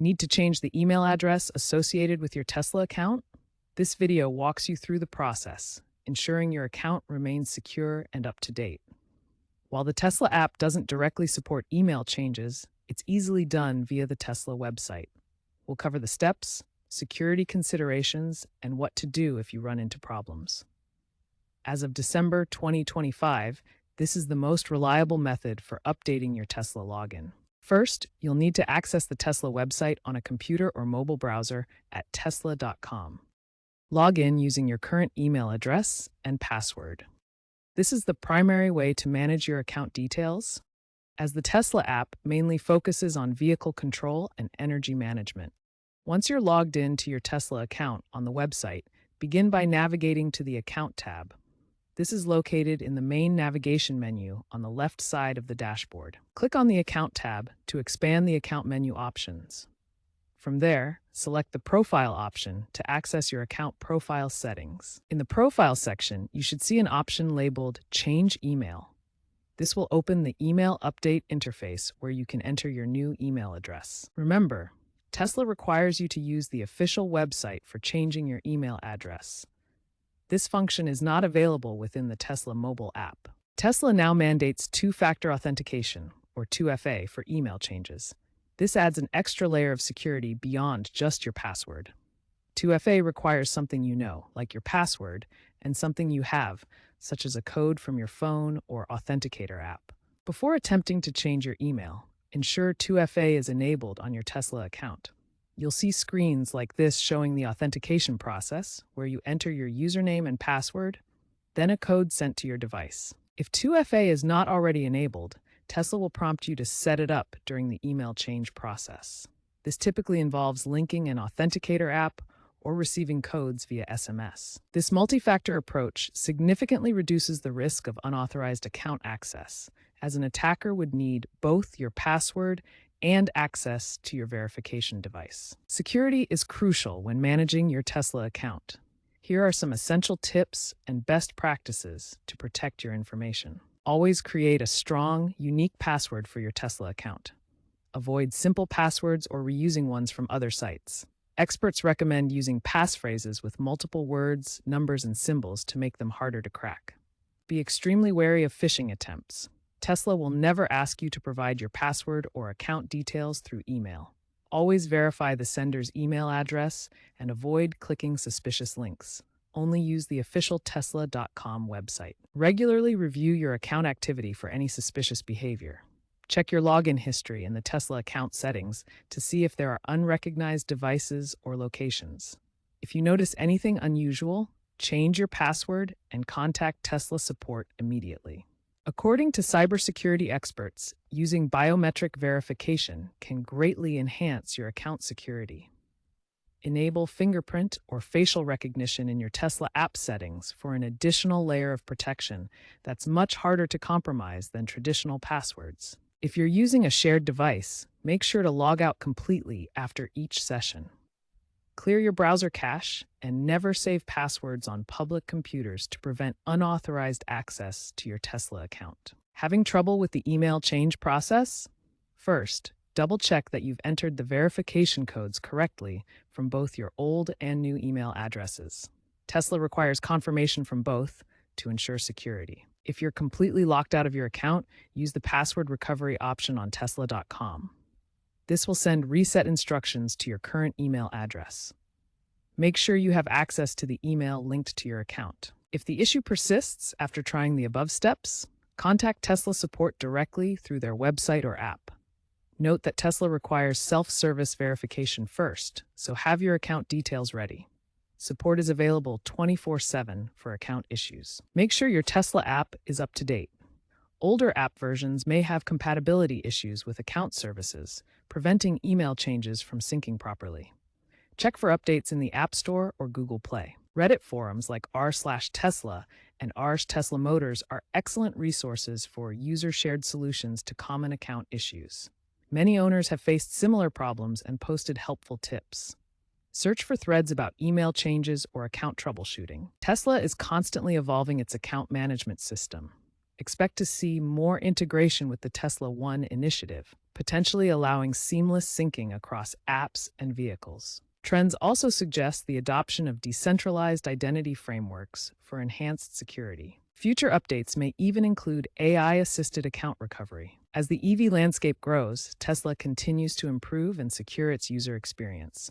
Need to change the email address associated with your Tesla account? This video walks you through the process, ensuring your account remains secure and up to date. While the Tesla app doesn't directly support email changes, it's easily done via the Tesla website. We'll cover the steps, security considerations, and what to do if you run into problems. As of December 2025, this is the most reliable method for updating your Tesla login. First, you'll need to access the Tesla website on a computer or mobile browser at tesla.com. Log in using your current email address and password. This is the primary way to manage your account details, as the Tesla app mainly focuses on vehicle control and energy management. Once you're logged in to your Tesla account on the website, begin by navigating to the Account tab. This is located in the main navigation menu on the left side of the dashboard. Click on the Account tab to expand the account menu options. From there, select the Profile option to access your account profile settings. In the Profile section, you should see an option labeled Change Email. This will open the Email Update interface where you can enter your new email address. Remember, Tesla requires you to use the official website for changing your email address. This function is not available within the Tesla mobile app. Tesla now mandates two-factor authentication, or 2FA, for email changes. This adds an extra layer of security beyond just your password. 2FA requires something you know, like your password, and something you have, such as a code from your phone or Authenticator app. Before attempting to change your email, ensure 2FA is enabled on your Tesla account. You'll see screens like this showing the authentication process, where you enter your username and password, then a code sent to your device. If 2FA is not already enabled, Tesla will prompt you to set it up during the email change process. This typically involves linking an Authenticator app or receiving codes via SMS. This multi-factor approach significantly reduces the risk of unauthorized account access, as an attacker would need both your password and access to your verification device. Security is crucial when managing your Tesla account. Here are some essential tips and best practices to protect your information. Always create a strong, unique password for your Tesla account. Avoid simple passwords or reusing ones from other sites. Experts recommend using passphrases with multiple words, numbers, and symbols to make them harder to crack. Be extremely wary of phishing attempts. Tesla will never ask you to provide your password or account details through email. Always verify the sender's email address and avoid clicking suspicious links. Only use the official Tesla.com website. Regularly review your account activity for any suspicious behavior. Check your login history in the Tesla account settings to see if there are unrecognized devices or locations. If you notice anything unusual, change your password and contact Tesla support immediately. According to cybersecurity experts, using biometric verification can greatly enhance your account security. Enable fingerprint or facial recognition in your Tesla app settings for an additional layer of protection that's much harder to compromise than traditional passwords. If you're using a shared device, make sure to log out completely after each session. Clear your browser cache and never save passwords on public computers to prevent unauthorized access to your Tesla account. Having trouble with the email change process? First, double-check that you've entered the verification codes correctly from both your old and new email addresses. Tesla requires confirmation from both to ensure security. If you're completely locked out of your account, use the password recovery option on Tesla.com. This will send reset instructions to your current email address. Make sure you have access to the email linked to your account. If the issue persists after trying the above steps, contact Tesla support directly through their website or app. Note that Tesla requires self-service verification first, so have your account details ready. Support is available 24/7 for account issues. Make sure your Tesla app is up to date. Older app versions may have compatibility issues with account services, preventing email changes from syncing properly. Check for updates in the App Store or Google Play. Reddit forums like r/Tesla and r/Tesla Motors are excellent resources for user-shared solutions to common account issues. Many owners have faced similar problems and posted helpful tips. Search for threads about email changes or account troubleshooting. Tesla is constantly evolving its account management system. Expect to see more integration with the Tesla One initiative. potentially allowing seamless syncing across apps and vehicles. Trends also suggest the adoption of decentralized identity frameworks for enhanced security. Future updates may even include AI-assisted account recovery. As the EV landscape grows, Tesla continues to improve and secure its user experience.